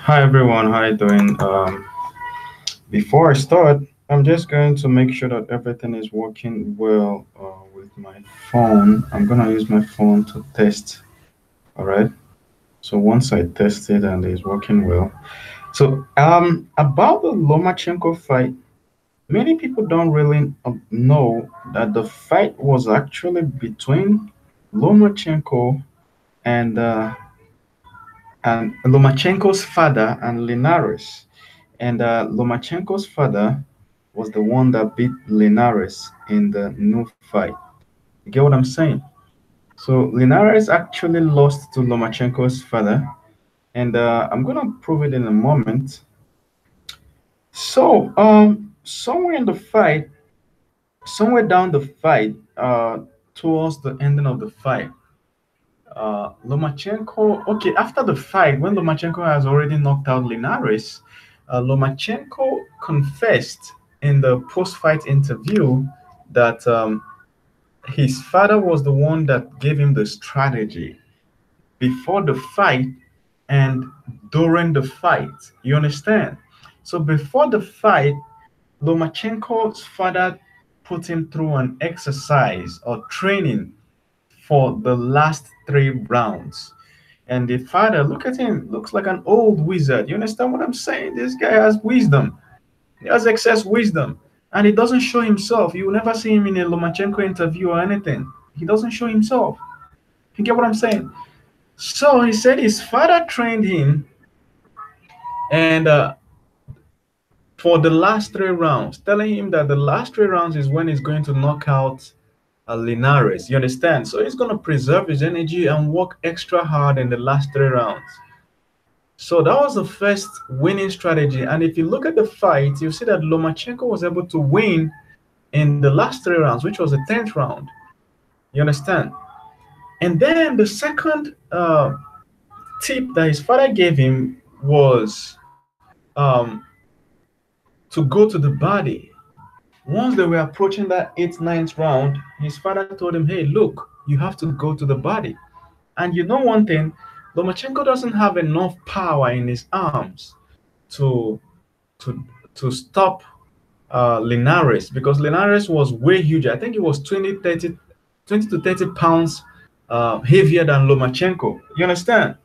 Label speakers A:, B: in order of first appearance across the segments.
A: Hi everyone, how you doing? Before I start, I'm just going to make sure that everything is working well with my phone. I'm gonna use my phone to test. All right. So once I test it and it's working well. So about the Lomachenko fight, many people don't really know that the fight was actually between Lomachenko and Lomachenko's father and Linares. And Lomachenko's father was the one that beat Linares in the new fight. You get what I'm saying? So Linares actually lost to Lomachenko's father, and I'm gonna prove it in a moment. So somewhere in the fight, somewhere down the fight, towards the ending of the fight, Lomachenko. Okay, after the fight, when Lomachenko has already knocked out Linares, Lomachenko confessed in the post-fight interview that his father was the one that gave him the strategy before the fight and during the fight. You understand? So before the fight, Lomachenko's father put him through an exercise or training for the last three rounds. And the father, look at him, looks like an old wizard. You understand what I'm saying? This guy has wisdom. He has excess wisdom. And he doesn't show himself. You will never see him in a Lomachenko interview or anything. He doesn't show himself. You get what I'm saying? So he said his father trained him, and for the last three rounds, telling him that the last three rounds is when he's going to knock out Linares. You understand? So he's going to preserve his energy and work extra hard in the last three rounds. So that was the first winning strategy. And if you look at the fight, you see that Lomachenko was able to win in the last three rounds, which was the 10th round. You understand? And then the second tip that his father gave him was to go to the body. Once they were approaching that 8th, 9th round, his father told him, hey, look, you have to go to the body. And you know one thing, Lomachenko doesn't have enough power in his arms to to to stop Linares, because Linares was way huge. I think it was 20 to 30 pounds heavier than Lomachenko. You understand?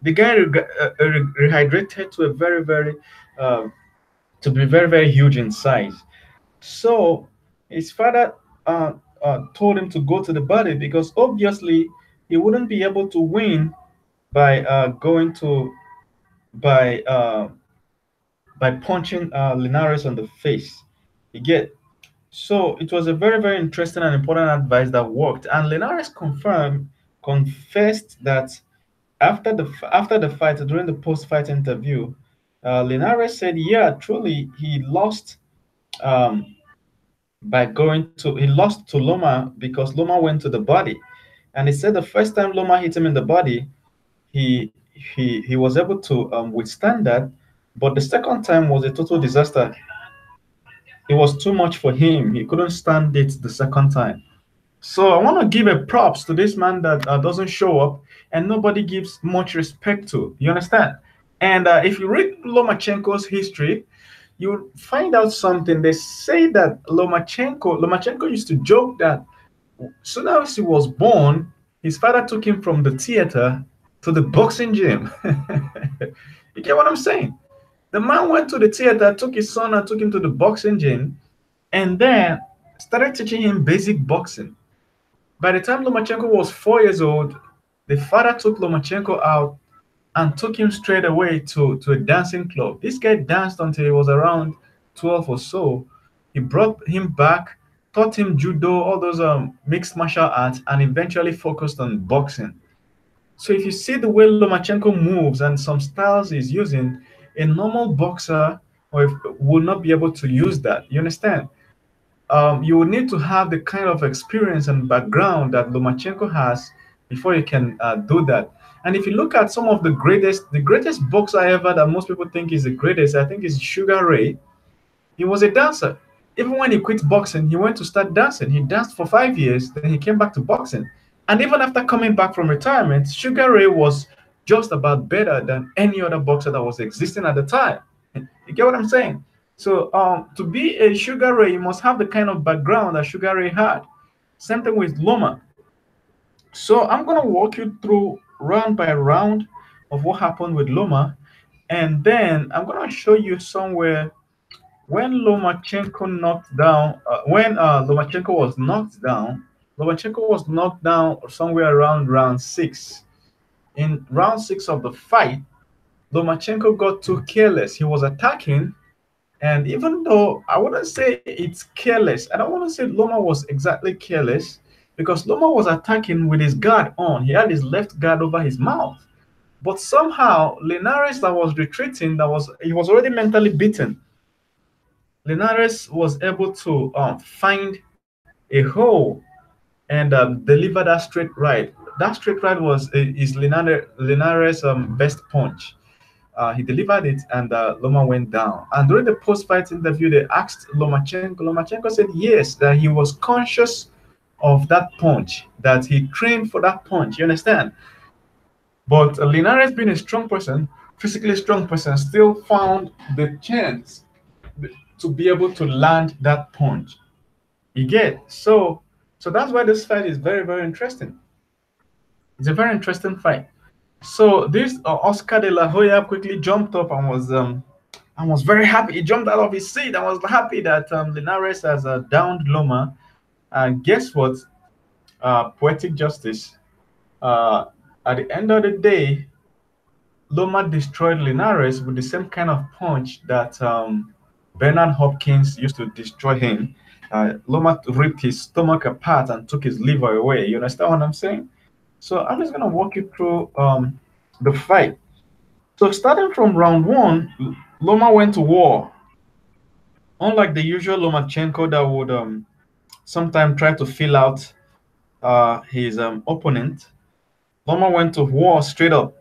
A: The guy rehydrated to a uh, to be very huge in size. So his father told him to go to the body because obviously he wouldn't be able to win by going to by uh, by punching Linares on the face. You get. So it was a very interesting and important advice that worked. And Linares confessed that after the fight, during the post-fight interview, Linares said, "Yeah, truly, he lost um, he lost to Loma because Loma went to the body, and he said the first time Loma hit him in the body, he was able to withstand that, but the second time was a total disaster. It was too much for him. He couldn't stand it the second time. So I want to give a props to this man that doesn't show up and nobody gives much respect to. You understand? And if you read Lomachenko's history, you find out something. They say that Lomachenko used to joke that soon as he was born, his father took him from the theater to the boxing gym. You get what I'm saying? The man went to the theater, took his son and took him to the boxing gym, and then started teaching him basic boxing. By the time Lomachenko was 4 years old, the father took Lomachenko out and took him straight away to a dancing club. This guy danced until he was around 12 or so. He brought him back, taught him judo, all those mixed martial arts, and eventually focused on boxing. So if you see the way Lomachenko moves and some styles he's using, a normal boxer or if, will not be able to use that. You understand? You will need to have the kind of experience and background that Lomachenko has before you can do that. And if you look at some of the greatest boxer ever that most people think is the greatest, I think is Sugar Ray. He was a dancer. Even when he quit boxing, he went to start dancing. He danced for 5 years, then he came back to boxing. And even after coming back from retirement, Sugar Ray was just about better than any other boxer that was existing at the time. You get what I'm saying? So to be a Sugar Ray, you must have the kind of background that Sugar Ray had. Same thing with Loma. So I'm gonna walk you through round by round of what happened with Loma, and then I'm gonna show you somewhere when Lomachenko knocked down. When Lomachenko was knocked down, Lomachenko was knocked down somewhere around round six. In round six of the fight, Lomachenko got too careless. He was attacking, and even though I wouldn't say it's careless, I don't want to say Loma was exactly careless because Loma was attacking with his guard on. He had his left guard over his mouth. But somehow Linares that was retreating, that was he was already mentally beaten. Linares was able to find a hole and deliver that straight right. That straight right was is Linares' best punch. He delivered it, and Loma went down. And during the post-fight interview, they asked Lomachenko. Lomachenko said yes, that he was conscious of that punch, that he trained for that punch. You understand? But Linares, being a strong person, physically strong person, still found the chance to be able to land that punch. You get so that's why this fight is very very interesting. It's a very interesting fight. So this Oscar de la Hoya quickly jumped up and was very happy. He jumped out of his seat and was happy that Linares has downed Loma. And guess what? Poetic justice. Uh, at the end of the day, Loma destroyed Linares with the same kind of punch that Bernard Hopkins used to destroy him. Loma ripped his stomach apart and took his liver away. You understand what I'm saying? So I'm just gonna walk you through the fight. So starting from round one, Loma went to war. Unlike the usual Lomachenko that would sometimes try to fill out his opponent, Loma went to war straight up.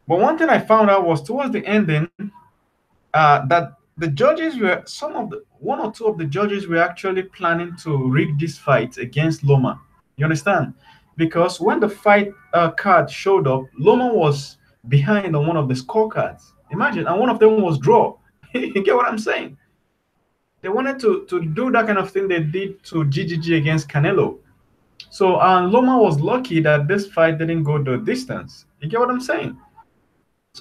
A: But one thing I found out was towards the ending that the judges were some of the one or two of the judges were actually planning to rig this fight against Loma. You understand? Because when the fight card showed up, Loma was behind on one of the scorecards. Imagine, and one of them was draw. You get what I'm saying? They wanted to do that kind of thing they did to GGG against Canelo. So Loma was lucky that this fight didn't go the distance. You get what I'm saying?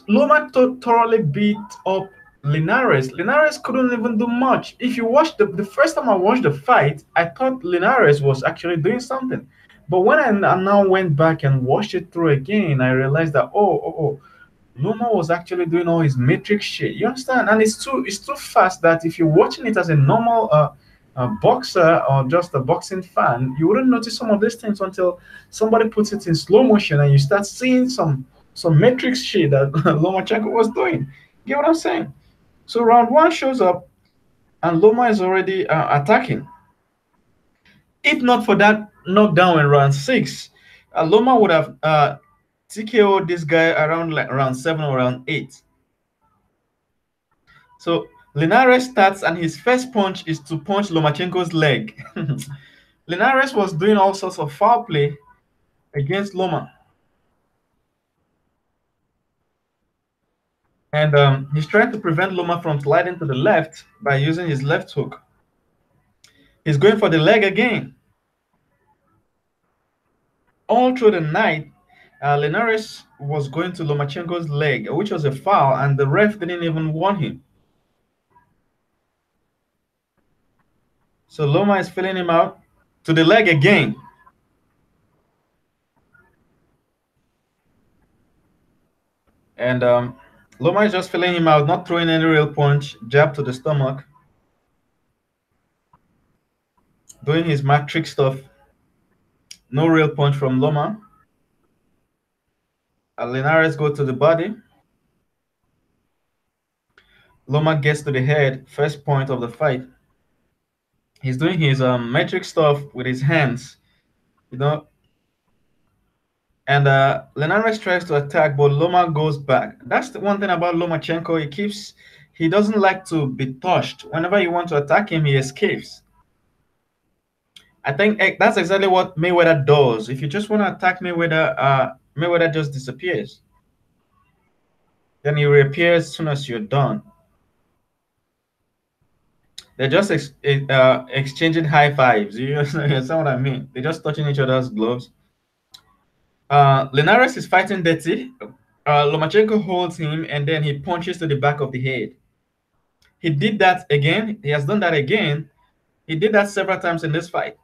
A: Loma thoroughly beat up Linares. Linares couldn't even do much. If you watch the first time I watched the fight, I thought Linares was actually doing something. But when I now went back and watched it through again, I realized that Loma was actually doing all his matrix shit. You understand? And it's too fast that if you're watching it as a normal boxer or just a boxing fan, you wouldn't notice some of these things until somebody puts it in slow motion and you start seeing some matrix shit that Lomachenko was doing. Get what I'm saying? So round one shows up and Loma is already attacking. If not for that knockdown in round six, Loma would have TKO this guy around like round seven or round eight. So Linares starts and his first punch is to punch Lomachenko's leg. Linares was doing all sorts of foul play against Loma. And he's trying to prevent Loma from sliding to the left by using his left hook. He's going for the leg again. All through the night, Linares was going to Lomachenko's leg, which was a foul, and the ref didn't even warn him. So Loma is filling him out to the leg again. And Loma is just filling him out, not throwing any real punch, jab to the stomach, doing his matrix stuff. No real punch from Loma. Linares go to the body. Loma gets to the head, first point of the fight. He's doing his metric stuff with his hands, you know. And Linares tries to attack, but Loma goes back. That's the one thing about Lomachenko. He doesn't like to be touched. Whenever you want to attack him, he escapes. I think that's exactly what Mayweather does. If you just want to attack Mayweather, Mayweather just disappears. Then he reappears as soon as you're done. They're just exchanging high fives. You understand what I mean? They're just touching each other's gloves. Linares is fighting dirty. Lomachenko holds him and then he punches to the back of the head. He did that again. He has done that again. He did that several times in this fight.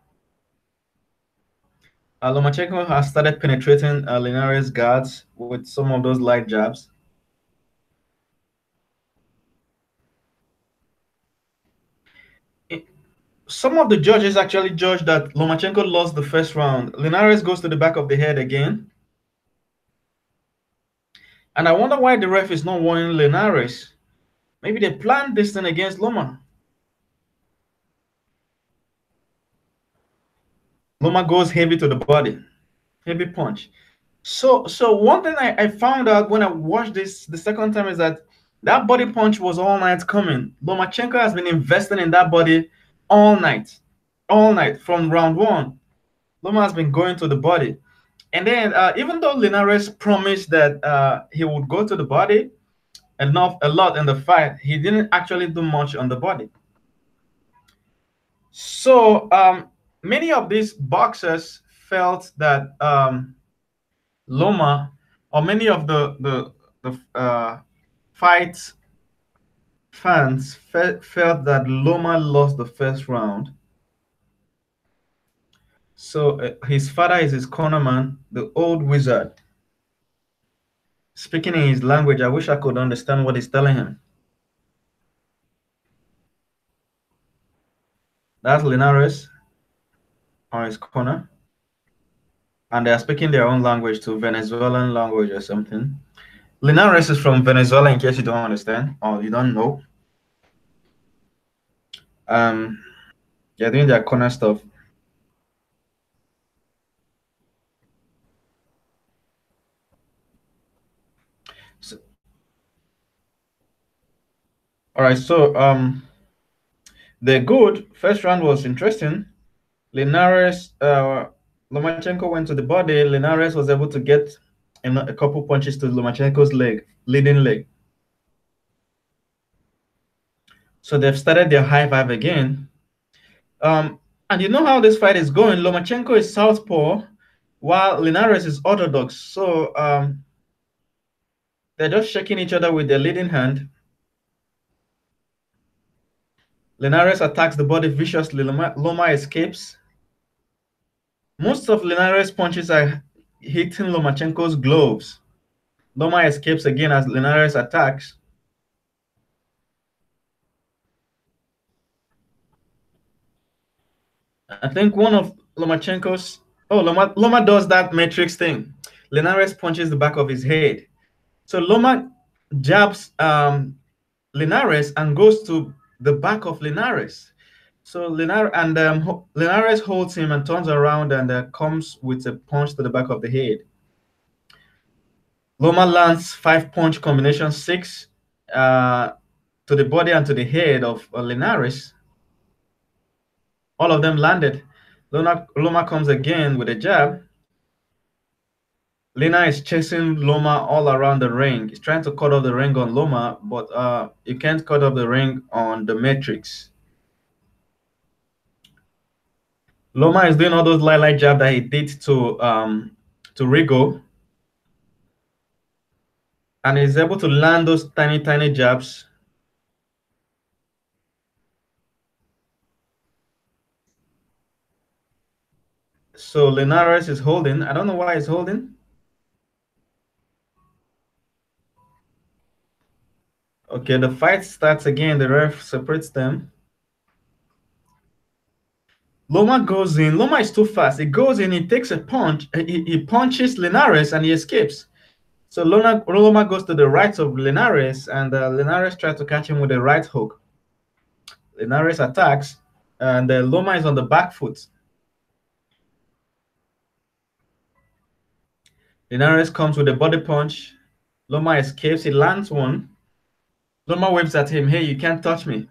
A: Lomachenko has started penetrating Linares' guards with some of those light jabs. Some of the judges actually judged that Lomachenko lost the first round. Linares goes to the back of the head again. And I wonder why the ref is not warning Linares. Maybe they planned this thing against Loma. Loma goes heavy to the body. Heavy punch. So one thing I found out when I watched this the second time is that body punch was all night coming. Lomachenko has been investing in that body all night from round one. Loma has been going to the body. And then even though Linares promised that he would go to the body a lot in the fight, he didn't actually do much on the body. So many of these boxers felt that Loma, or many of the fight fans felt that Loma lost the first round. So his father is his cornerman, the old wizard. Speaking in his language, I wish I could understand what he's telling him. That's Linares on his corner. And they are speaking their own language to Venezuelan language or something. Linares is from Venezuela, in case you don't understand or you don't know. They're doing their corner stuff. So, all right, so they're good. First round was interesting. Linares, Lomachenko went to the body. Linares was able to get a couple punches to Lomachenko's leading leg. So they've started their high five again. And you know how this fight is going. Lomachenko is southpaw, while Linares is orthodox. So they're just shaking each other with their leading hand. Linares attacks the body viciously. Loma escapes. Most of Linares' punches are hitting Lomachenko's gloves. Loma escapes again as Linares attacks. I think one of Lomachenko's... Oh, Loma does that matrix thing. Linares punches the back of his head. So Loma jabs Linares and goes to the back of Linares. So Linares holds him and turns around and comes with a punch to the back of the head. Loma lands 5-punch combination 6 to the body and to the head of Linares. All of them landed. Loma comes again with a jab. Lina is chasing Loma all around the ring. He's trying to cut off the ring on Loma, but you can't cut off the ring on the matrix. Loma is doing all those light jab that he did to Rigo. And he's able to land those tiny jabs. So Linares is holding. I don't know why he's holding. Okay, the fight starts again. The ref separates them. Loma goes in. Loma is too fast. He goes in, he takes a punch. He punches Linares and he escapes. So Loma goes to the right of Linares and Linares tries to catch him with a right hook. Linares attacks and Loma is on the back foot. Linares comes with a body punch. Loma escapes. He lands one. Loma waves at him. Hey, you can't touch me.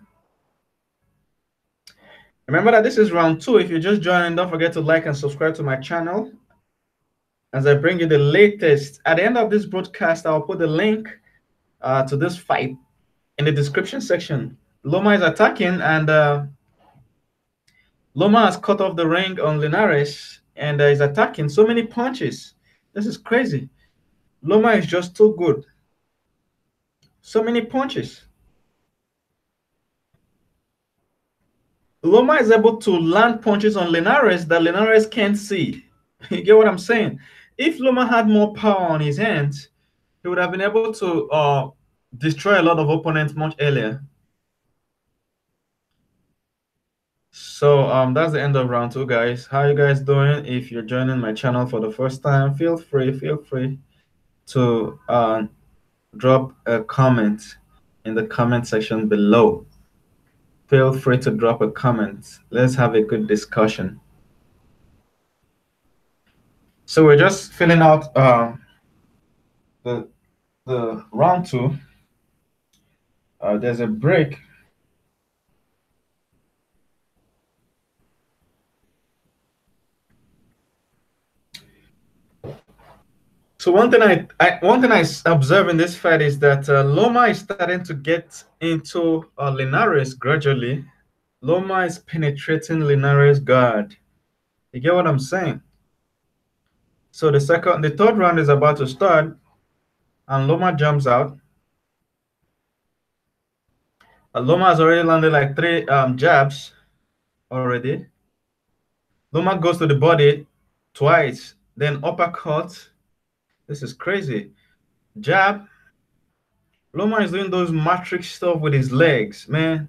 A: Remember that this is round 2. If you're just joining, don't forget to like and subscribe to my channel as I bring you the latest. At the end of this broadcast, I'll put the link to this fight in the description section. Loma is attacking, and Loma has cut off the ring on Linares and is attacking. So many punches. This is crazy. Loma is just too good. So many punches. Loma is able to land punches on Linares that Linares can't see. You get what I'm saying? If Loma had more power on his hands, he would have been able to destroy a lot of opponents much earlier. So that's the end of round two, guys. How you guys doing? If you're joining my channel for the first time, feel free to drop a comment in the comment section below. Feel free to drop a comment. Let's have a good discussion. So we're just filling out the round two. There's a break. So one thing I observe in this fight is that Loma is starting to get into Linares gradually. Loma is penetrating Linares' guard. You get what I'm saying? So the third round is about to start, and Loma jumps out. Loma has already landed like 3 jabs already. Loma goes to the body twice, then uppercut. This is crazy. Jab. Loma is doing those matrix stuff with his legs, man.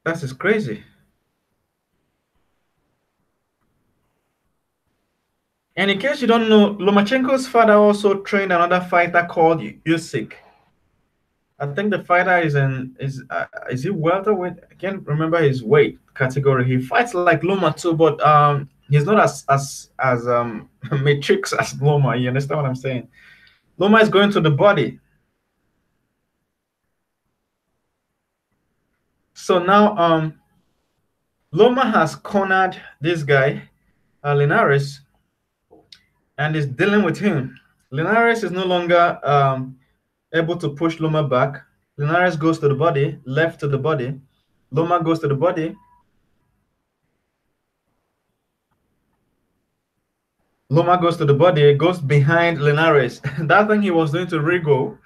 A: That is crazy. And in case you don't know, Lomachenko's father also trained another fighter called Usyk. I think the fighter is he welterweight? I can't remember his weight category. He fights like Loma too, but he's not as matrix as Loma. You understand what I'm saying? Loma is going to the body. So now Loma has cornered this guy, Linares, and is dealing with him. Linares is no longer able to push Loma back. Linares goes to the body, left to the body. Loma goes to the body. Loma goes to the body, goes behind Linares. That thing he was doing to Rigo,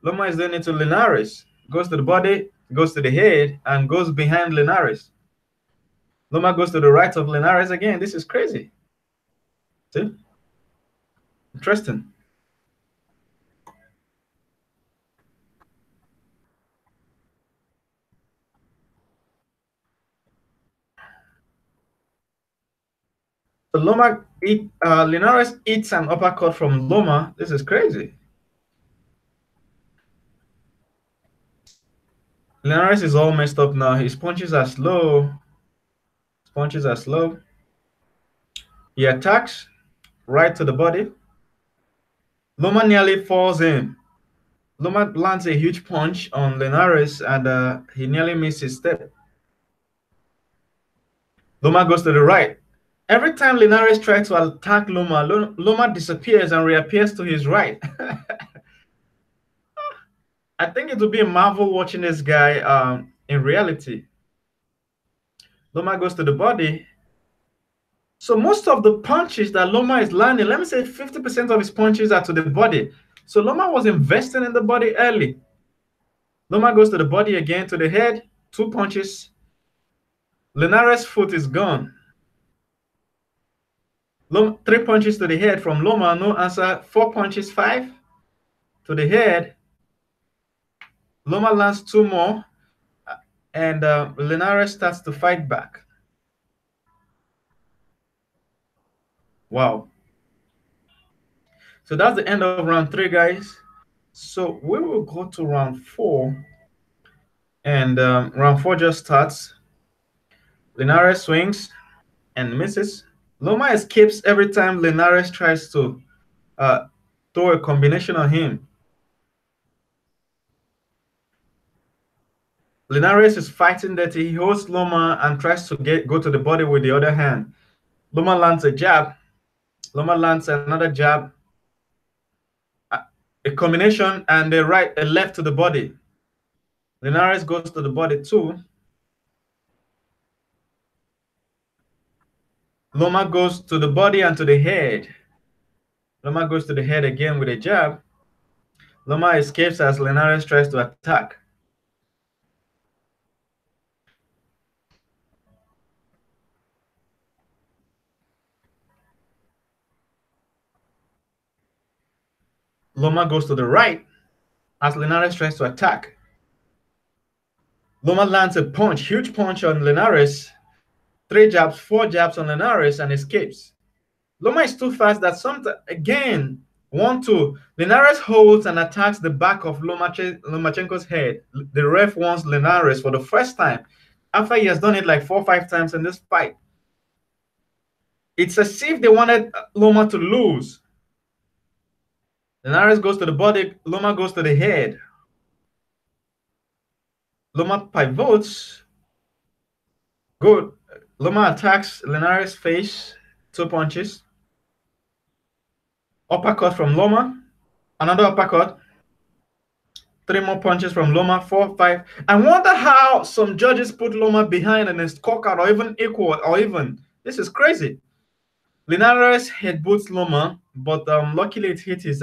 A: Loma is doing it to Linares. Goes to the body, goes to the head, and goes behind Linares. Loma goes to the right of Linares again. This is crazy. See? Interesting. So Linares eats an uppercut from Loma. This is crazy. Linares is all messed up now. His punches are slow. His punches are slow. He attacks right to the body. Loma nearly falls in. Loma lands a huge punch on Linares, and he nearly missed his step. Loma goes to the right. Every time Linares tries to attack Loma, Loma disappears and reappears to his right. I think it would be a marvel watching this guy in reality. Loma goes to the body. So most of the punches that Loma is landing, let me say 50% of his punches are to the body. So Loma was investing in the body early. Loma goes to the body again, to the head, 2 punches. Linares' foot is gone. 3 punches to the head from Loma, no answer. 4 punches, 5 to the head. Loma lands 2 more, and Linares starts to fight back. Wow. So that's the end of round 3, guys. So we will go to round 4, and round 4 just starts. Linares swings and misses. Loma escapes every time Linares tries to throw a combination on him. Linares is fighting dirty. He holds Loma and tries to go to the body with the other hand. Loma lands a jab. Loma lands another jab. A combination and a left to the body. Linares goes to the body too. Loma goes to the body and to the head. Loma goes to the head again with a jab. Loma escapes as Linares tries to attack. Loma goes to the right as Linares tries to attack. Loma lands a punch, huge punch on Linares. 3 jabs, 4 jabs on Linares and escapes. Loma is too fast that again, 1-2. Linares holds and attacks the back of Lomachenko's head. The ref wants Linares for the first time after he has done it like 4 or 5 times in this fight. It's as if they wanted Loma to lose. Linares goes to the body, Loma goes to the head. Loma pivots. Good. Loma attacks Linares' face, 2 punches. Uppercut from Loma. Another uppercut. 3 more punches from Loma, 4, 5. I wonder how some judges put Loma behind in a scorecard or even equal or even. This is crazy. Linares headbutts Loma, but luckily it hit his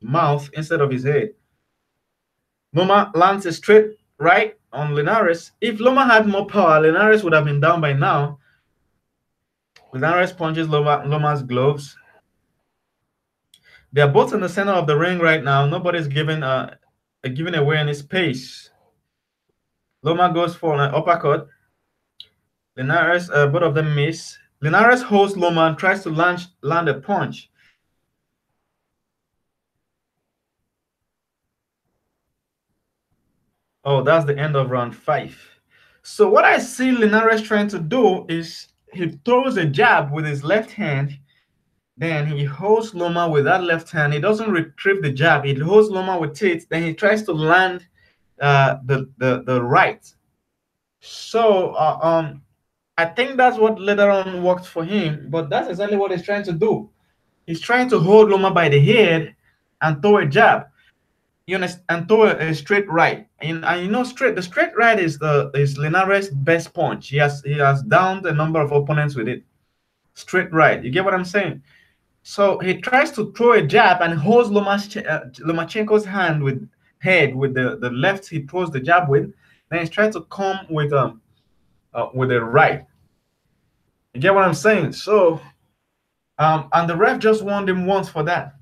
A: mouth instead of his head. Loma lands a straight right on Linares. If Loma had more power, Linares would have been down by now. Linares punches Loma's gloves. They are both in the center of the ring right now. Nobody's giving away any space. Loma goes for an uppercut. Linares, both of them miss. Linares holds Loma and tries to land a punch. Oh, that's the end of round 5. So what I see Linares trying to do is he throws a jab with his left hand. Then he holds Loma with that left hand. He doesn't retrieve the jab. He holds Loma with it. Then he tries to land the right. So I think that's what later on worked for him. But that's exactly what he's trying to do. He's trying to hold Loma by the head and throw a jab. And throw a straight right. And you know, the straight right is Linares' best punch. He has downed a number of opponents with it. Straight right. You get what I'm saying? So he tries to throw a jab and holds Lomachenko's hand with the left. He throws the jab with. Then he's trying to come with the right. You get what I'm saying? So and the ref just warned him once for that.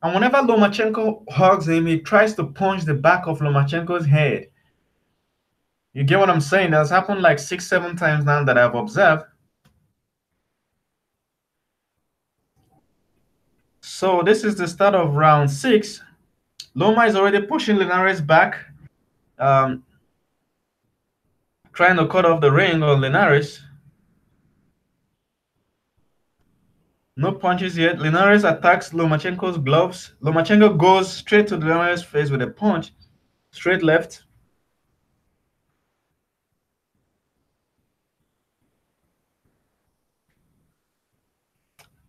A: And whenever Lomachenko hugs him, he tries to punch the back of Lomachenko's head. You get what I'm saying? That's happened like 6, 7 times now that I've observed. So this is the start of round 6. Loma is already pushing Linares back, trying to cut off the ring on Linares. No punches yet. Linares attacks Lomachenko's gloves. Lomachenko goes straight to Linares' face with a punch. Straight left.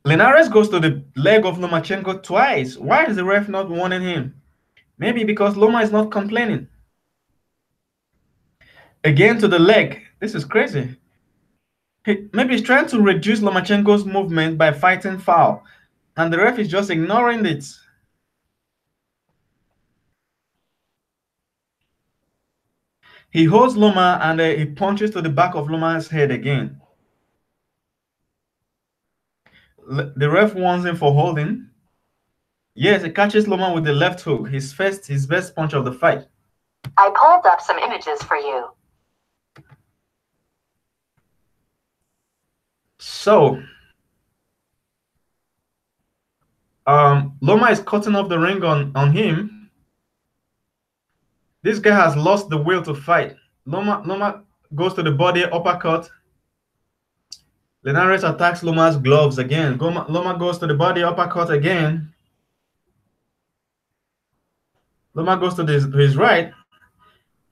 A: Linares goes to the leg of Lomachenko twice. Why is the ref not warning him? Maybe because Loma is not complaining. Again to the leg. This is crazy. Maybe he's trying to reduce Lomachenko's movement by fighting foul. And the ref is just ignoring it. He holds Loma and he punches to the back of Loma's head again. The ref warns him for holding. Yes, he catches Loma with the left hook, his best punch of the fight.
B: I pulled up some images for you.
A: So, Loma is cutting off the ring on him. This guy has lost the will to fight. Loma goes to the body, uppercut. Linares attacks Loma's gloves again. Loma goes to the body, uppercut again. Loma goes to his right.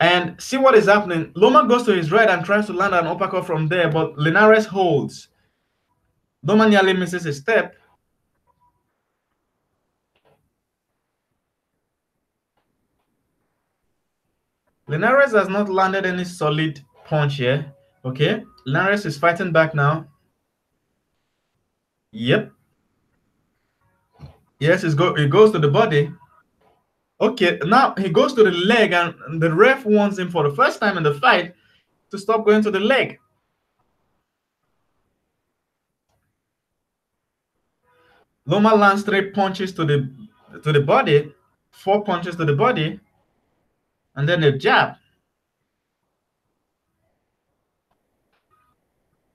A: And see what is happening. Loma goes to his right and tries to land an uppercut from there, but Linares holds. Loma nearly misses a step. Linares has not landed any solid punch here. Okay, Linares is fighting back now. Yep. Yes, it goes to the body. Okay, now he goes to the leg, and the ref warns him for the first time in the fight to stop going to the leg. Loma lands 3 punches to the body, 4 punches to the body, and then a jab.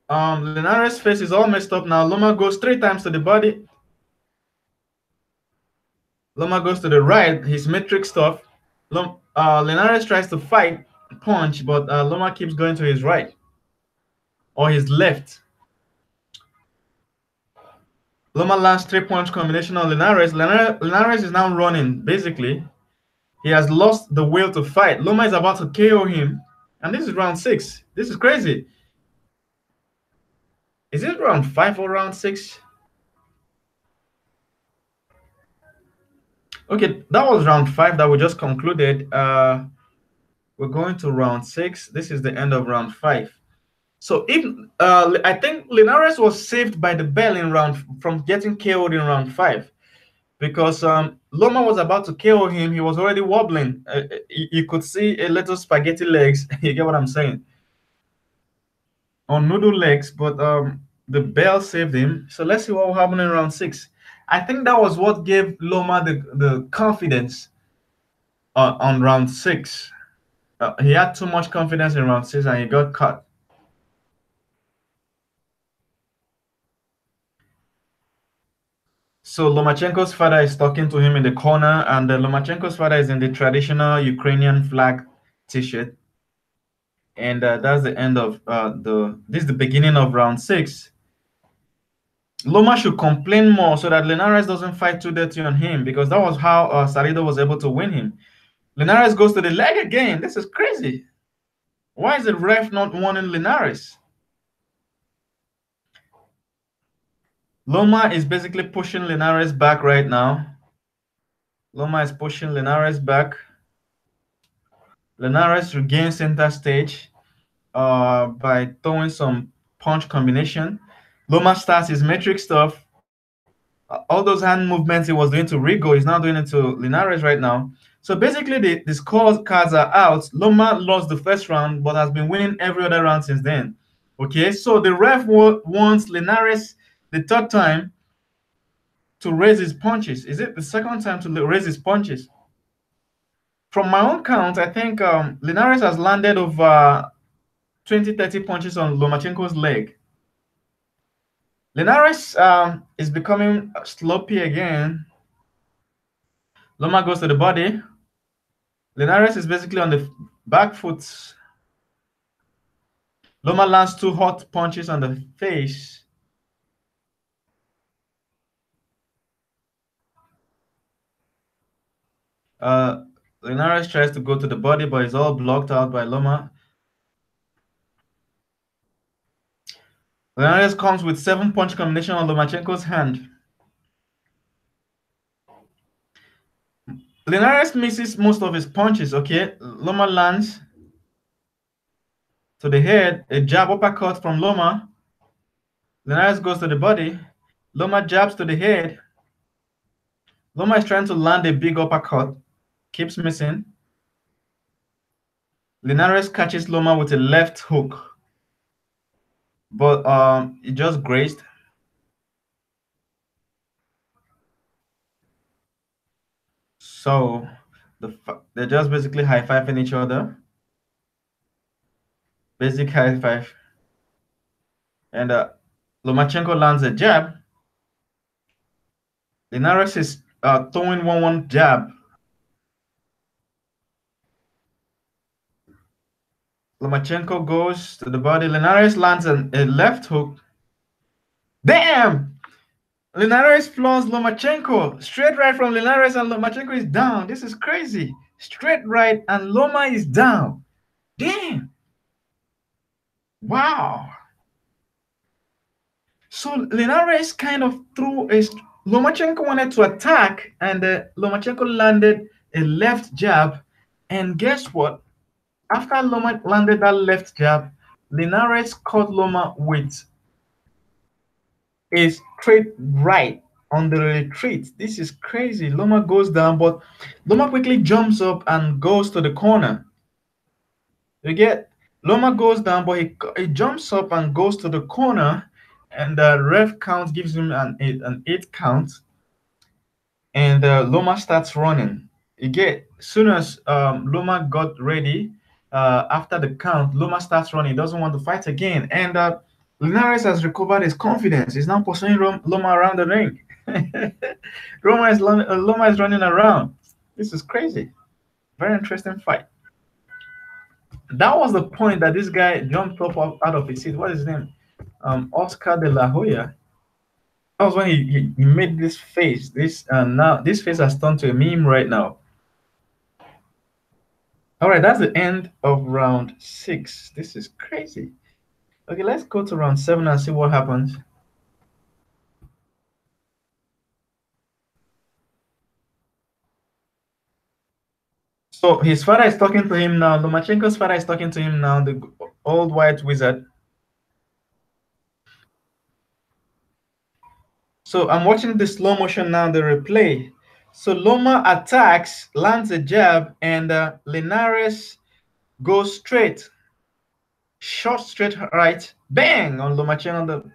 A: Linares' face is all messed up now. Loma goes 3 times to the body. Loma goes to the right, his metric stuff. Linares tries to fight, punch, but Loma keeps going to his right or his left. Loma lands 3 punch combination on Linares. Linares is now running, basically. He has lost the will to fight. Loma is about to KO him. And this is round 6. This is crazy. Is it round 5 or round 6? Okay, that was round 5 that we just concluded. We're going to round 6. This is the end of round 5. So if I think Linares was saved by the bell in from getting KO'd in round 5, because Loma was about to KO him. He was already wobbling. You could see a little spaghetti legs. You get what I'm saying? On noodle legs, but the bell saved him. So let's see what will happen in round 6. I think that was what gave Loma the confidence on round 6. He had too much confidence in round 6 and he got cut. So Lomachenko's father is talking to him in the corner, and Lomachenko's father is in the traditional Ukrainian flag t-shirt. And that's the end of this is the beginning of round 6. Loma should complain more so that Linares doesn't fight too dirty on him, because that was how Salido was able to win him. Linares goes to the leg again. This is crazy. Why is the ref not warning Linares? Loma is basically pushing Linares back right now. Loma is pushing Linares back. Linares regains center stage by throwing some punch combination. Loma starts his metric stuff. All those hand movements he was doing to Rigo, he's now doing it to Linares right now. So basically, the score cards are out. Loma lost the first round, but has been winning every other round since then. Okay, so the ref wants Linares the third time to raise his punches. Is it the second time to raise his punches? From my own count, I think Linares has landed over 20, 30 punches on Lomachenko's leg. Linares is becoming sloppy again. Loma goes to the body. Linares is basically on the back foot. Loma lands 2 hot punches on the face. Linares tries to go to the body, but it's all blocked out by Loma. Linares comes with 7-punch combination on Lomachenko's hand. Linares misses most of his punches, okay? Loma lands to the head, a jab uppercut from Loma. Linares goes to the body. Loma jabs to the head. Loma is trying to land a big uppercut, keeps missing. Linares catches Loma with a left hook, but it just grazed. So they're just basically high-fiving each other. Basic high five. And Lomachenko lands a jab. Linares is throwing 1-1 jab. Lomachenko goes to the body. Linares lands a left hook. Damn! Linares floors Lomachenko. Straight right from Linares, and Lomachenko is down. This is crazy. Straight right and Loma is down. Damn! Wow! So Linares kind of threw a... Lomachenko wanted to attack, and Lomachenko landed a left jab. And guess what? After Loma landed that left jab, Linares caught Loma with a straight right on the retreat. This is crazy. Loma goes down, but Loma quickly jumps up and goes to the corner. You get Loma goes down, but he jumps up and goes to the corner, and the ref count gives him an eight count, and Loma starts running. You get soon as Loma got ready, after the count, Loma starts running. He doesn't want to fight again, and Linares has recovered his confidence. He's now pursuing Loma around the ring. Loma is running around. This is crazy. Very interesting fight. That was the point that this guy jumped up out of his seat. What is his name? Oscar de la Hoya. That was when he made this face. Now this face has turned to a meme right now. All right, that's the end of round 6. This is crazy. Okay, let's go to round 7 and see what happens. So his father is talking to him now. Lomachenko's father is talking to him now, the old white wizard. So I'm watching the slow motion now, the replay. So Loma attacks, lands a jab, and Linares goes straight. Short straight right, bang on Lomachenko.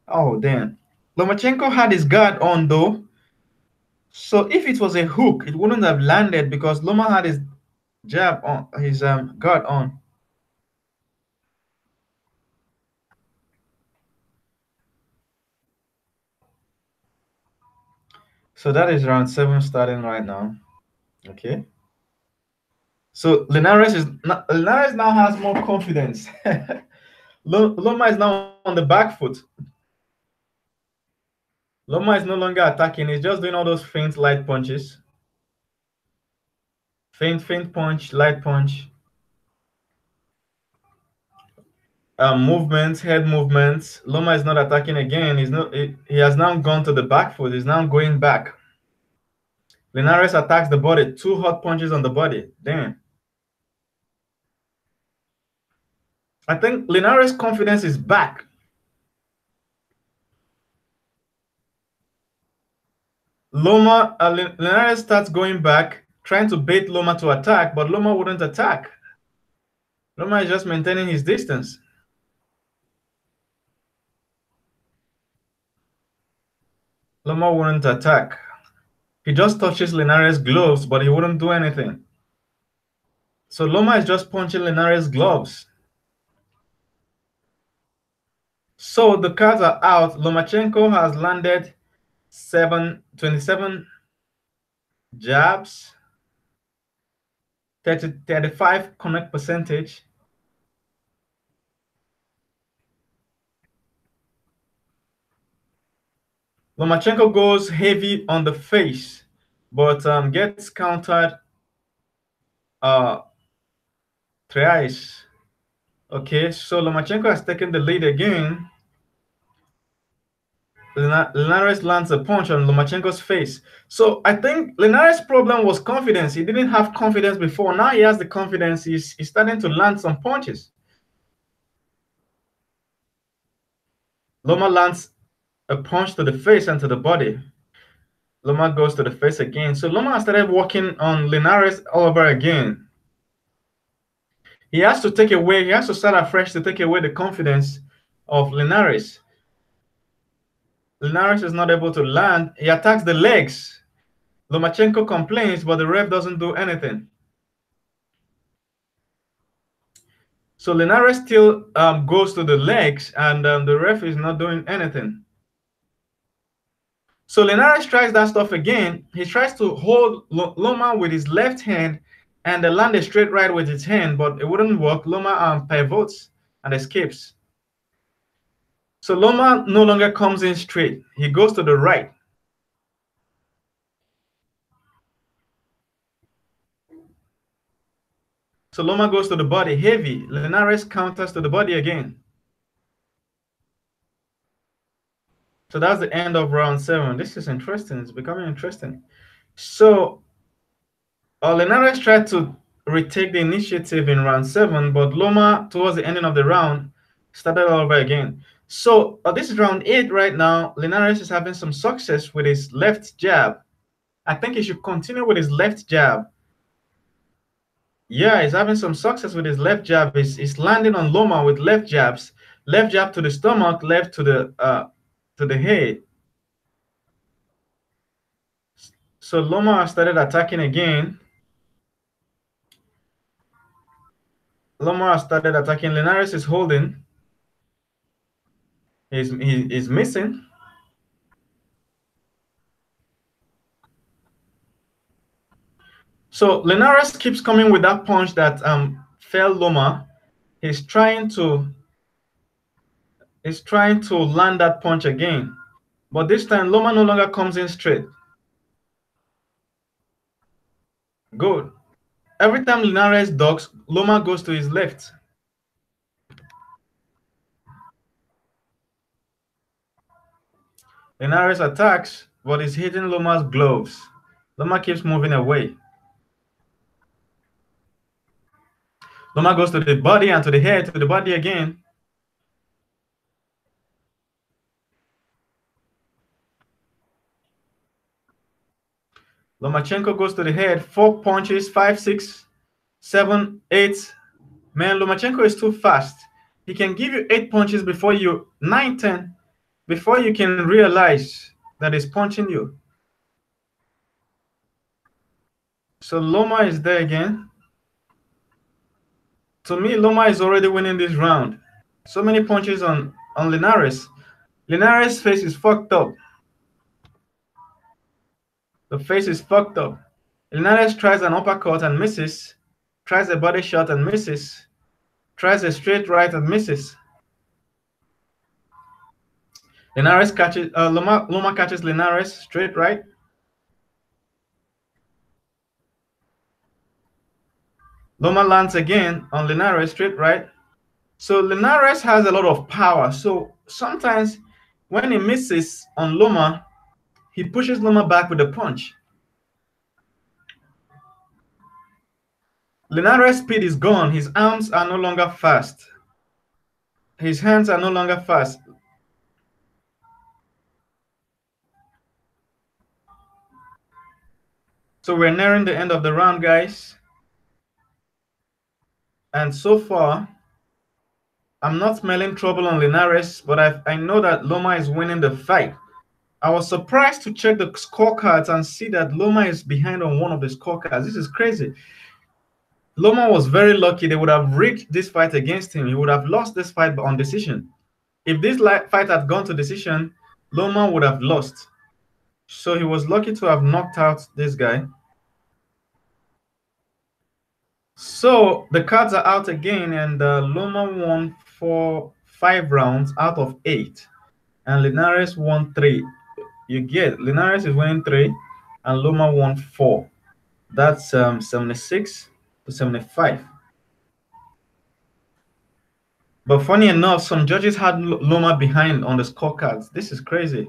A: Oh, damn. Lomachenko had his guard on though. So if it was a hook, it wouldn't have landed because Loma had his jab on, his guard on. So that is round 7 starting right now. Okay. So Linares now has more confidence. Loma is now on the back foot. Loma is no longer attacking. He's just doing all those feint light punches. Feint punch, light punch. Movements, head movements. Loma is not attacking again. He has now gone to the back foot. He's now going back. Linares attacks the body. 2 hot punches on the body. Damn. I think Linares' confidence is back. Linares starts going back, trying to bait Loma to attack, but Loma wouldn't attack. Loma is just maintaining his distance. Loma wouldn't attack. He just touches Linares' gloves, but he wouldn't do anything. So Loma is just punching Linares' gloves. So the cards are out. Lomachenko has landed 27 jabs, 35 connect percentage. Lomachenko goes heavy on the face, but gets countered thrice. Okay, so Lomachenko has taken the lead again. Linares lands a punch on Lomachenko's face. So I think Linares' problem was confidence. He didn't have confidence before. Now he has the confidence. He's starting to land some punches. Loma lands a punch to the face and to the body. Loma goes to the face again. So Loma started working on Linares all over again. He has to start afresh to take away the confidence of Linares. Linares is not able to land. He attacks the legs. Lomachenko complains, but the ref doesn't do anything. So Linares still goes to the legs, and the ref is not doing anything. So Linares tries that stuff again. He tries to hold Loma with his left hand and land a straight right with his hand, but it wouldn't work. Loma pivots and escapes. So Loma no longer comes in straight. He goes to the right. So Loma goes to the body heavy. Linares counters to the body again. So that's the end of round 7. This is interesting. It's becoming interesting. So Linares tried to retake the initiative in round 7, but Loma, towards the ending of the round, started all over again. So this is round 8 right now. Linares is having some success with his left jab. I think he should continue with his left jab. Yeah, he's having some success with his left jab. He's landing on Loma with left jabs. Left jab to the stomach, left to the head. So Loma started attacking again. Loma started attacking. Linares is holding. He's missing. So Linares keeps coming with that punch that fell Loma. He's trying to land that punch again. But this time Loma no longer comes in straight. Good. Every time Linares ducks, Loma goes to his left. Linares attacks, but he's hitting Loma's gloves. Loma keeps moving away. Loma goes to the body and to the head, to the body again. Lomachenko goes to the head, 4 punches, 5, 6, 7, 8. Man, Lomachenko is too fast. He can give you 8 punches before you, 9, 10, before you can realize that he's punching you. So Loma is there again. To me, Loma is already winning this round. So many punches on Linares. Linares' face is fucked up. The face is fucked up. Linares tries an uppercut and misses. Tries a body shot and misses. Tries a straight right and misses. Linares catches, Loma catches Linares straight right. Loma lands again on Linares straight right. So Linares has a lot of power. So sometimes when he misses on Loma, he pushes Loma back with a punch. Linares' speed is gone. His arms are no longer fast. His hands are no longer fast. So we're nearing the end of the round, guys. And so far, I'm not smelling trouble on Linares, but I know that Loma is winning the fight. I was surprised to check the scorecards and see that Loma is behind on one of the scorecards. This is crazy. Loma was very lucky. They would have rigged this fight against him. He would have lost this fight on decision. If this fight had gone to decision, Loma would have lost. So he was lucky to have knocked out this guy. So the cards are out again, and Loma won 5 rounds out of 8, and Linares won 3. You get Linares is winning 3, and Loma won 4. That's 76 to 75. But funny enough, some judges had Loma behind on the scorecards. This is crazy.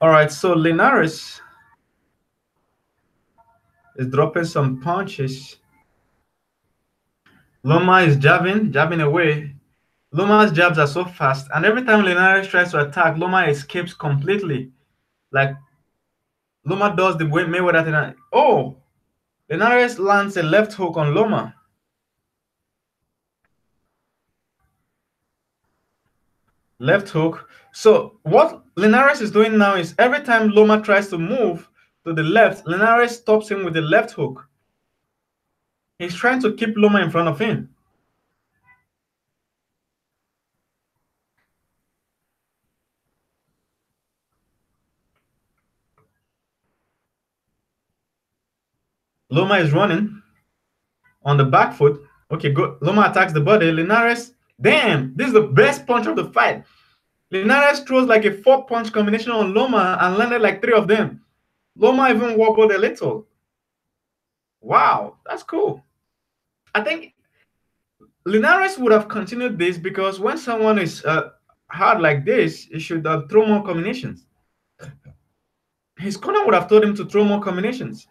A: All right, so Linares is dropping some punches. Loma is jabbing away. Loma's jabs are so fast, and every time Linares tries to attack, Loma escapes completely. Like Loma does the way Mayweather thing. Oh, Linares lands a left hook on Loma. Left hook. So what Linares is doing now is every time Loma tries to move to the left, Linares stops him with the left hook. He's trying to keep Loma in front of him. Loma is running on the back foot. Okay, good. Loma attacks the body. Linares, damn, this is the best punch of the fight. Linares throws like a 4-punch combination on Loma and landed like 3 of them. Loma even wobbled a little. Wow, that's cool. I think Linares would have continued this because when someone is hard like this, you should throw more combinations. His corner would have told him to throw more combinations.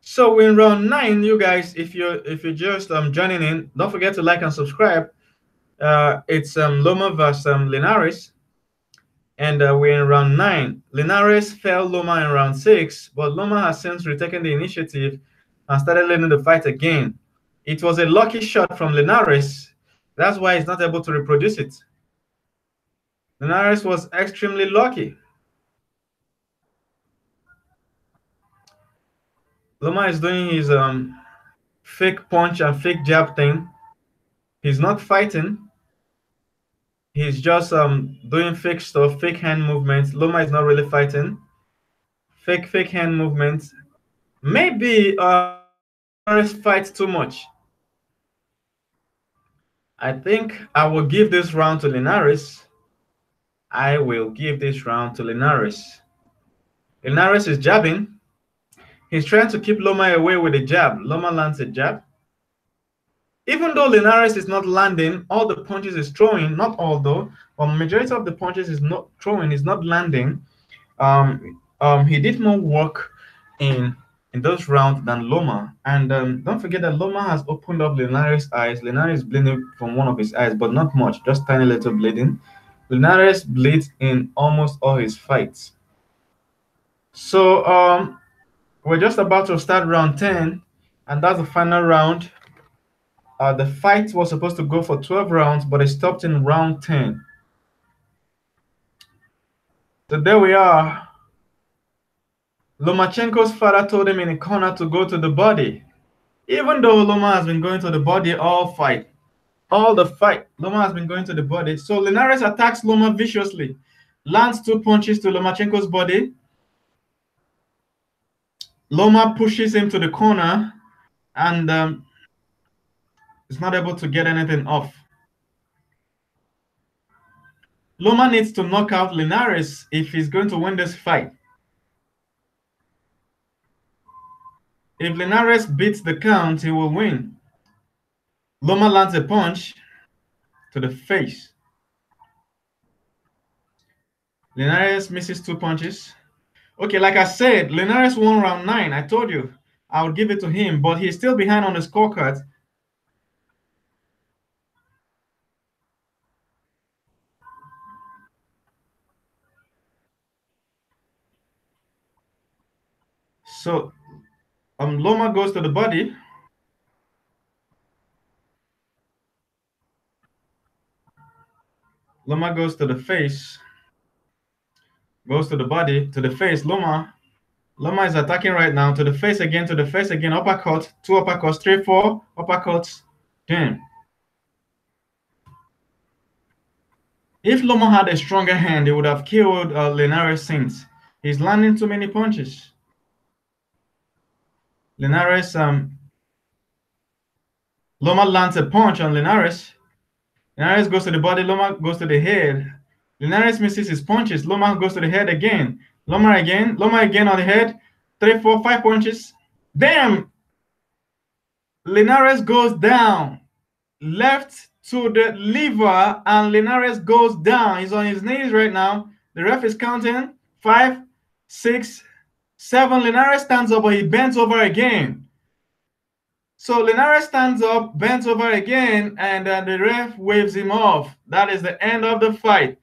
A: So we're in round 9, you guys. If you're just joining in, don't forget to like and subscribe. It's Loma versus Linares, and we're in round 9. Linares fell Loma in round 6, but Loma has since retaken the initiative and started leading the fight again. It was a lucky shot from Linares. That's why he's not able to reproduce it. Linares was extremely lucky. Loma is doing his fake punch and fake jab thing. He's not fighting. He's just doing fake stuff, fake hand movements. Loma is not really fighting. Fake hand movements. Maybe Linares fights too much. I think I will give this round to Linares. I will give this round to Linares. Linares is jabbing. He's trying to keep Loma away with a jab. Loma lands a jab. Even though Linares is not landing, all the punches is throwing, not all though, but majority of the punches is not throwing, is not landing. He did more work in those rounds than Loma. And don't forget that Loma has opened up Linares' eyes. Linares is bleeding from one of his eyes, but not much, just tiny little bleeding. Linares bleeds in almost all his fights. So we're just about to start round 10, and that's the final round. The fight was supposed to go for 12 rounds, but it stopped in round 10. So there we are. Lomachenko's father told him in the corner to go to the body. Even though Loma has been going to the body all the fight, Loma has been going to the body. So Linares attacks Loma viciously, lands 2 punches to Lomachenko's body. Loma pushes him to the corner and is not able to get anything off. Loma needs to knock out Linares if he's going to win this fight. If Linares beats the count, he will win. Loma lands a punch to the face. Linares misses 2 punches. Okay, like I said, Linares won round 9. I told you I would give it to him, but he's still behind on the scorecard. So Loma goes to the body. Loma goes to the face. Goes to the body, to the face. Loma is attacking right now. To the face again, uppercut, 2 uppercuts, 3, 4 uppercuts. Damn. If Loma had a stronger hand, he would have killed Linares since. He's landing too many punches. Linares, Loma lands a punch on Linares. Linares goes to the body, Loma goes to the head. Linares misses his punches. Loma goes to the head again. Loma again on the head. 3, 4, 5 punches. Damn! Linares goes down. Left to the liver, and Linares goes down. He's on his knees right now. The ref is counting. 5, 6, 7. Linares stands up, but he bends over again. So Linares stands up, bends over again, and the ref waves him off. That is the end of the fight.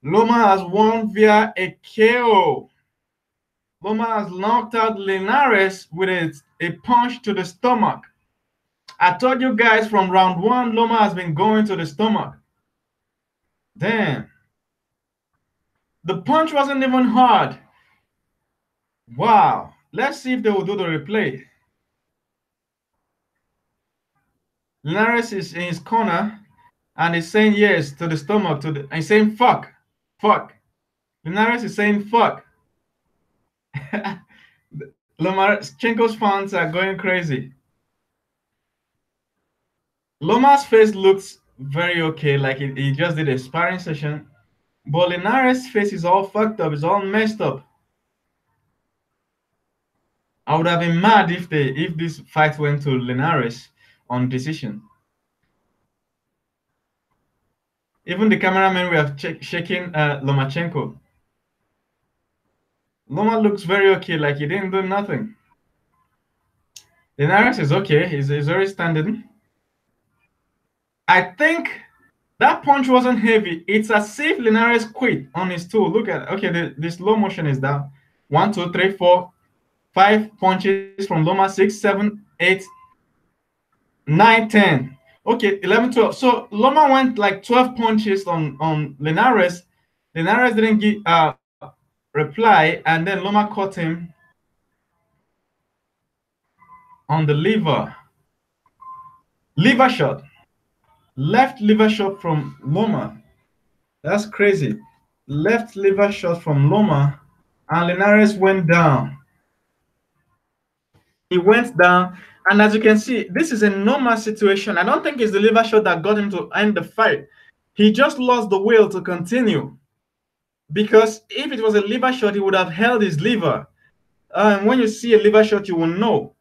A: Loma has won via a KO. Loma has knocked out Linares with a punch to the stomach. I told you guys from round 1, Loma has been going to the stomach. Damn. The punch wasn't even hard. Wow. Let's see if they will do the replay. Linares is in his corner and he's saying yes to the stomach, and he's saying fuck. Fuck. Linares is saying fuck. Lomachenko's fans are going crazy. Loma's face looks very okay, like he just did a sparring session. But Linares' face is all fucked up, it's all messed up. I would have been mad if this fight went to Linares on decision. Even the cameraman we have shaking Lomachenko. Loma looks very okay, like he didn't do nothing. Linares is okay. He's already standing. I think that punch wasn't heavy. It's as if Linares quit on his tool. Look at okay, the slow motion is down. 1, 2, 3, 4, 5 punches from Loma. 6, 7, 8, 9, 10. Okay, 11, 12. So Loma went like 12 punches on Linares. Linares didn't give reply, and then Loma caught him on the liver shot, left liver shot from Loma. That's crazy. Left liver shot from Loma, and Linares went down. He went down, and as you can see, this is a normal situation. I don't think it's the liver shot that got him to end the fight. He just lost the will to continue. Because if it was a liver shot, he would have held his liver. When you see a liver shot, you will know.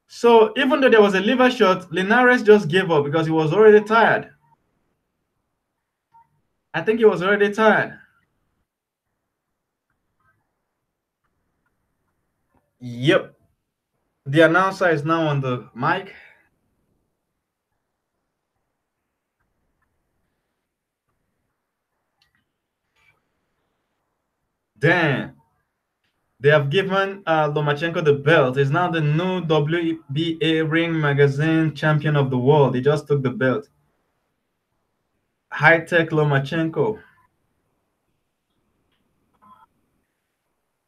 A: So even though there was a liver shot, Linares just gave up because he was already tired. I think he was already tired. Yep. The announcer is now on the mic. Damn. They have given Lomachenko the belt. He's now the new WBA Ring Magazine champion of the world. He just took the belt. High-tech Lomachenko.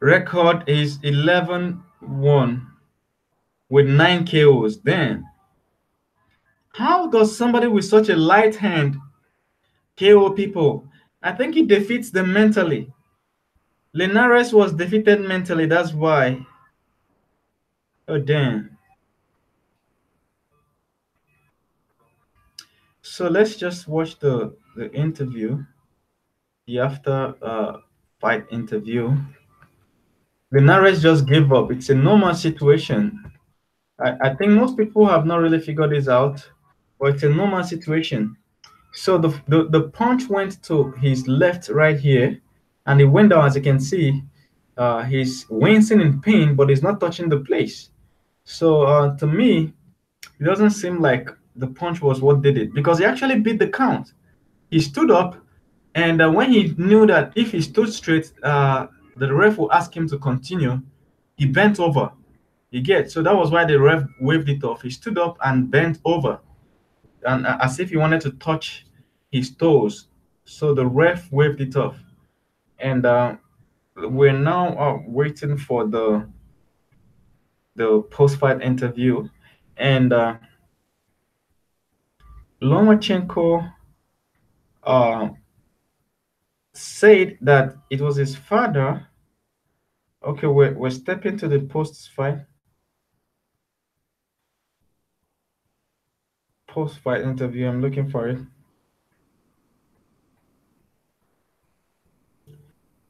A: Record is 11-1 with 9 KOs. Damn. How does somebody with such a light hand KO people? I think he defeats them mentally. Linares was defeated mentally. That's why. Oh, damn. So let's just watch the interview, the after fight interview. Linares just gave up. It's a normal situation. I think most people have not really figured this out, but it's a normal situation. So the punch went to his left right here, and it went down. As you can see, he's wincing in pain, but he's not touching the place. So to me, it doesn't seem like the punch was what did it, because he actually beat the count. He stood up, and when he knew that if he stood straight, the ref will ask him to continue, he bent over. You get, so that was why the ref waved it off. He stood up and bent over, and as if he wanted to touch his toes. So the ref waved it off, and we're now waiting for the post-fight interview, and Lomachenko uh, said that it was his father. Okay, we're stepping to the post-fight interview. I'm looking for it.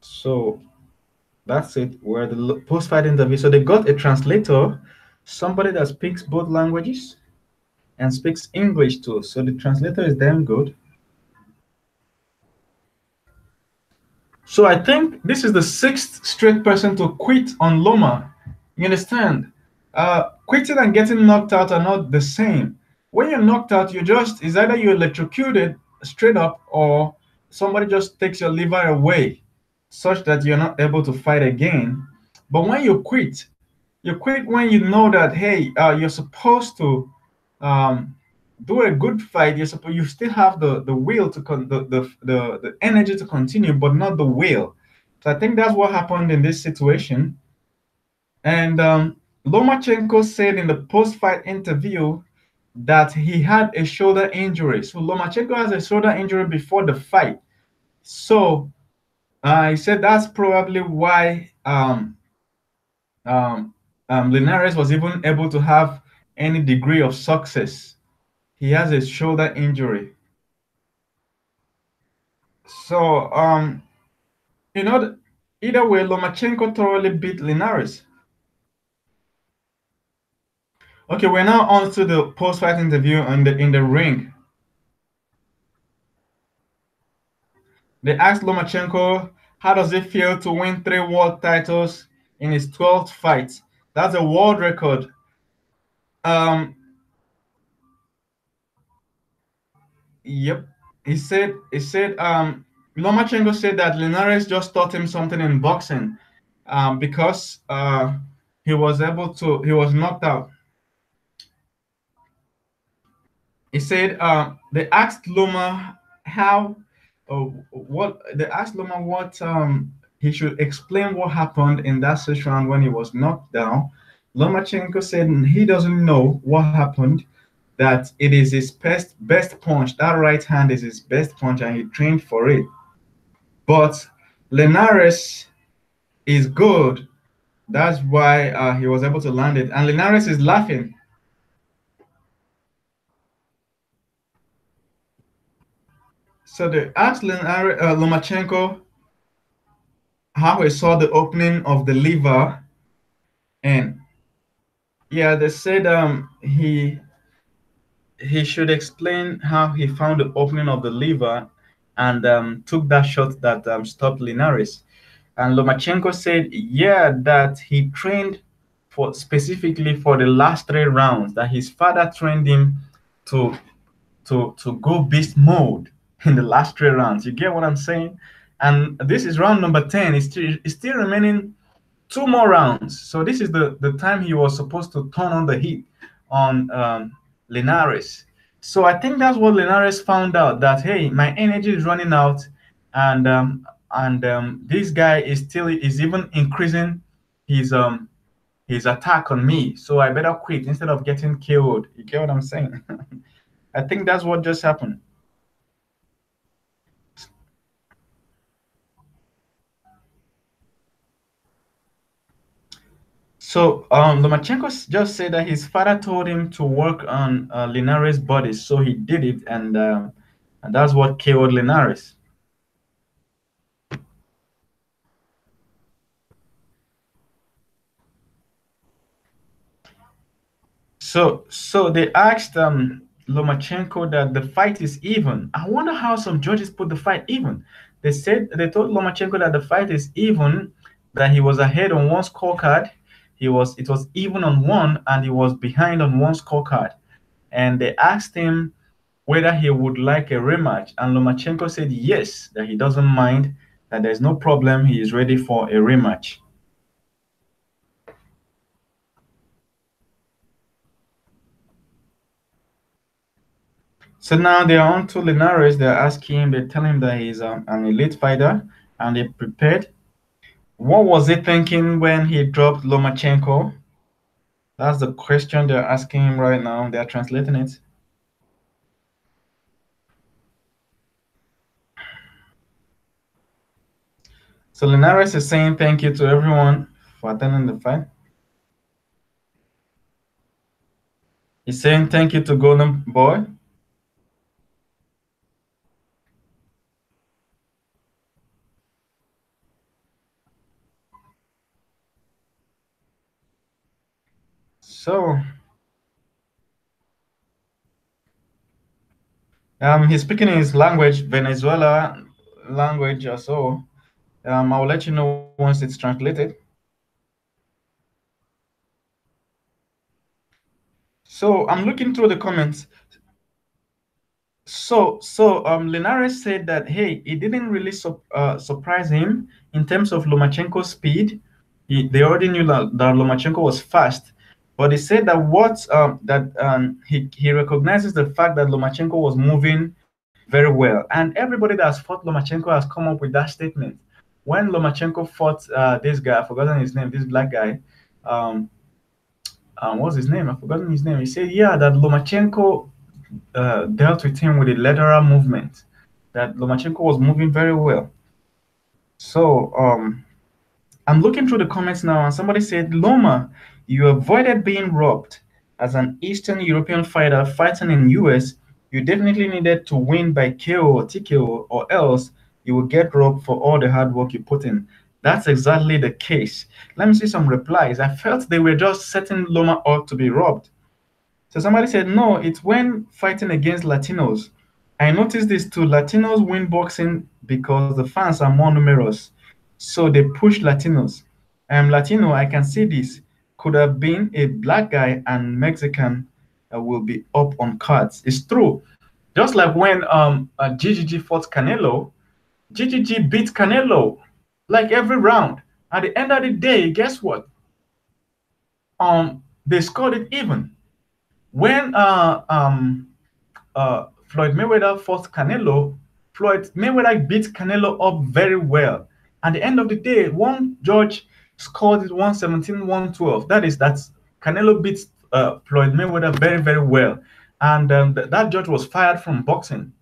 A: So that's it. We're the post-fight interview. So they got a translator, somebody that speaks both languages and speaks English too. So the translator is damn good. So I think this is the 6th straight person to quit on Loma. You understand? Quitting and getting knocked out are not the same. When you're knocked out, it's either you're electrocuted straight up or somebody just takes your liver away such that you're not able to fight again. But when you quit when you know that, hey, you're supposed to um, do a good fight. You still have the will to the energy to continue, but not the will. So I think that's what happened in this situation. And Lomachenko said in the post-fight interview that he had a shoulder injury. So Lomachenko has a shoulder injury before the fight. So he said that's probably why Linares was even able to have any degree of success. He has a shoulder injury. So, either way, Lomachenko thoroughly beat Linares. Okay, we're now on to the post-fight interview in the ring. They asked Lomachenko, how does it feel to win 3 world titles in his 12th fight? That's a world record. Um, yep. He said Lomachenko said that Linares just taught him something in boxing, because he was knocked out. He said they asked Loma how what they asked Loma what he should explain what happened in that 6th round when he was knocked down. Lomachenko said he doesn't know what happened, that it is his best punch. That right hand is his best punch and he trained for it. But Linares is good. That's why he was able to land it. And Linares is laughing. So they asked Lomachenko how he saw the opening of the liver, and yeah, they said he should explain how he found the opening of the liver and took that shot that stopped Linares. And Lomachenko said, yeah, that he trained for specifically for the last 3 rounds, that his father trained him to to go beast mode in the last 3 rounds. You get what I'm saying? And this is round number 10. It's still remaining 2 more rounds. So this is the time he was supposed to turn on the heat on Linares. So I think that's what Linares found out, that hey, my energy is running out, and this guy is even increasing his his attack on me. So I better quit instead of getting killed. You get what I'm saying? I think that's what just happened. So Lomachenko just said that his father told him to work on Linares' body, so he did it, and that's what KO'd Linares. So they asked Lomachenko that the fight is even. I wonder how some judges put the fight even. They told Lomachenko that the fight is even, that he was ahead on one scorecard. It was even on one, and he was behind on one scorecard. And they asked him whether he would like a rematch, and Lomachenko said yes, that he doesn't mind, that there's no problem, he is ready for a rematch. So now they're on to Linares. They tell him that he's an elite fighter and they prepared. What was he thinking when he dropped Lomachenko? That's the question they're asking him right now. They're translating it. So Linares is saying thank you to everyone for attending the fight. He's saying thank you to Golden Boy. So he's speaking in his language, Venezuela language or so. I'll let you know once it's translated. So I'm looking through the comments. So Linares said that hey, it didn't really surprise him in terms of Lomachenko's speed. They already knew that Lomachenko was fast, but he said that he recognizes the fact that Lomachenko was moving very well, and everybody that has fought Lomachenko has come up with that statement. When Lomachenko fought this guy, I've forgotten his name, this black guy, what's his name? I've forgotten his name. He said, yeah, that Lomachenko dealt with him with a lateral movement, that Lomachenko was moving very well. So I'm looking through the comments now, and somebody said, Loma, you avoided being robbed. As an Eastern European fighter fighting in US, you definitely needed to win by KO or TKO, or else you will get robbed for all the hard work you put in. That's exactly the case. Let me see some replies. I felt they were just setting Loma up to be robbed. So somebody said, no, it's when fighting against Latinos. I noticed this too. Latinos win boxing because the fans are more numerous, so they push Latinos. I'm Latino. I can see this. Could have been a black guy and Mexican will be up on cards. It's true. Just like when GGG fought Canelo, GGG beat Canelo like every round. At the end of the day, guess what? They scored it even. When Floyd Mayweather fought Canelo, Floyd Mayweather beat Canelo up very well. At the end of the day, one judge scored it 117, 112. That's Canelo beats Floyd Mayweather very, very well. And that judge was fired from boxing.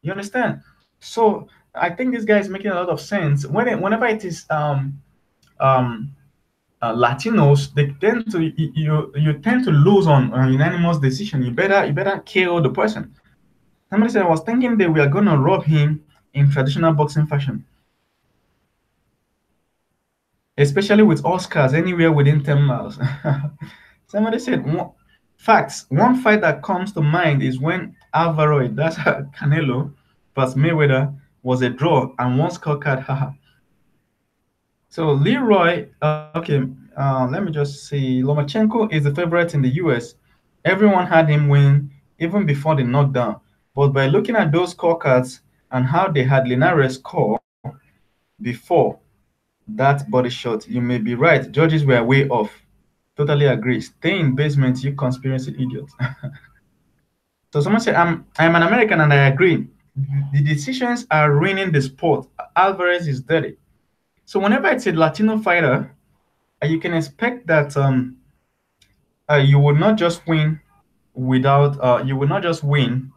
A: You understand? So I think this guy is making a lot of sense. Whenever it is um, Latinos, they tend to you tend to lose on unanimous decision. You better KO the person. Somebody said I was thinking they were gonna rob him in traditional boxing fashion, especially with Oscars anywhere within 10 miles. Somebody said facts. One fight that comes to mind is when Alvaro, that's Canelo, plus Mayweather was a draw and one scorecard. Haha. So Leroy, okay, let me just see. Lomachenko is the favorite in the US. Everyone had him win even before the knockdown. But by looking at those scorecards and how they had Linares score before that body shot, you may be right. Judges were way off. Totally agree. Stay in basement, you conspiracy idiot. So someone said, I'm an American and I agree. The decisions are ruining the sport. Alvarez is dirty. So whenever it's a Latino fighter, you can expect that you will not just win you will not just win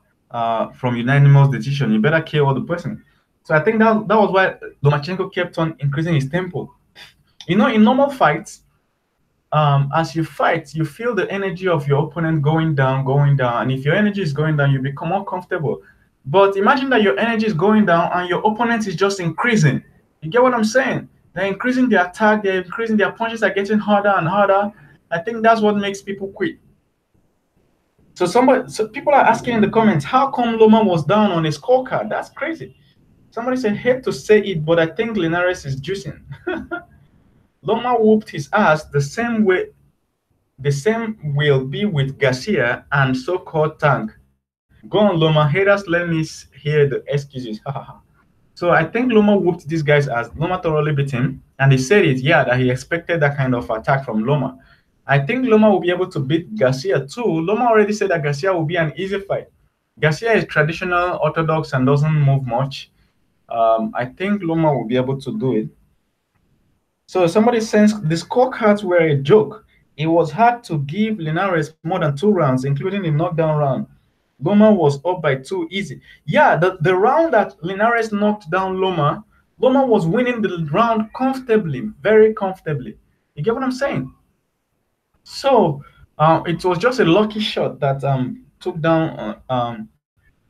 A: from unanimous decision. You better KO the person. So I think that was why Lomachenko kept on increasing his tempo. You know, in normal fights, as you fight, you feel the energy of your opponent going down. And if your energy is going down, you become more comfortable. But imagine that your energy is going down and your opponent is just increasing. You get what I'm saying? They're increasing their attack, they're increasing their punches are getting harder and harder. I think that's what makes people quit. So people are asking in the comments, how come Loma was down on a scorecard? That's crazy. Somebody said, hate to say it, but I think Linares is juicing. Loma whooped his ass the same will be with Garcia and so-called Tank. Go on, Loma. Haters, let me hear the excuses. So I think Loma whooped these guys as Loma thoroughly beat him, and he said it, yeah, that he expected that kind of attack from Loma. I think Loma will be able to beat Garcia too. Loma already said that Garcia will be an easy fight. Garcia is traditional, orthodox, and doesn't move much. I think Loma will be able to do it. So somebody says the scorecards were a joke. It was hard to give Linares more than 2 rounds, including the knockdown round. Loma was up by 2 easy. Yeah, the round that Linares knocked down Loma, Loma was winning the round comfortably, very comfortably. You get what I'm saying? So it was just a lucky shot that took down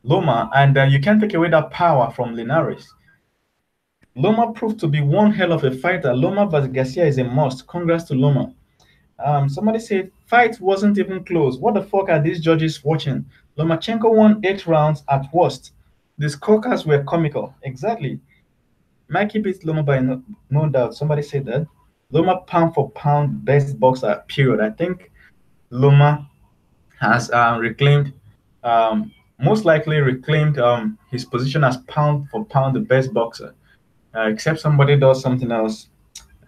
A: Loma, and you can't take away that power from Linares. Loma proved to be one hell of a fighter. Loma vs Garcia is a must. Congrats to Loma. Somebody said fight wasn't even close. What the fuck are these judges watching? Lomachenko won 8 rounds at worst. The scorecards were comical. Exactly. Mikey beats Loma by no doubt. Somebody said that. Loma pound for pound best boxer. Period. I think Loma has reclaimed, most likely reclaimed his position as pound for pound the best boxer. Except somebody does something else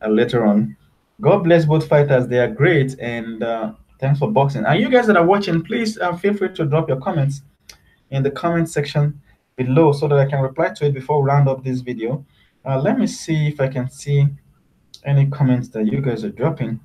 A: later on. God bless both fighters. They are great, and thanks for boxing. And you guys that are watching, please feel free to drop your comments in the comment section below so that I can reply to it before we round up this video. Let me see if I can see any comments that you guys are dropping.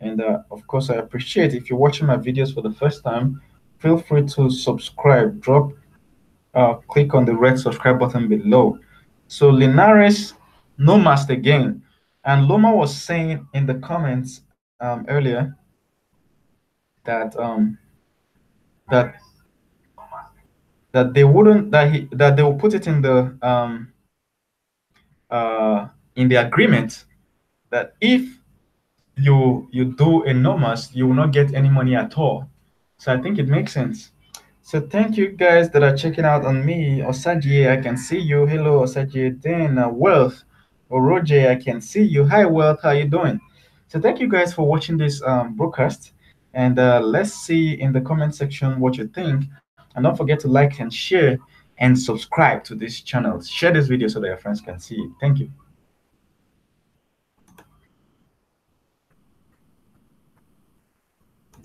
A: And of course, I appreciate if you're watching my videos for the first time, feel free to subscribe. Click on the red subscribe button below. So Linares, no master again. And Loma was saying in the comments earlier that that that they wouldn't that they will put it in the agreement that if you do a nomas, you will not get any money at all. So I think it makes sense. So thank you guys that are checking out on me. Osagie, I can see you. Hello, Osagie. Then Wealth. Oroje, I can see you. Hi, Wealth. How you doing? So thank you guys for watching this broadcast. And let's see in the comment section what you think. And don't forget to like and share and subscribe to this channel. Share this video so that your friends can see it. Thank you.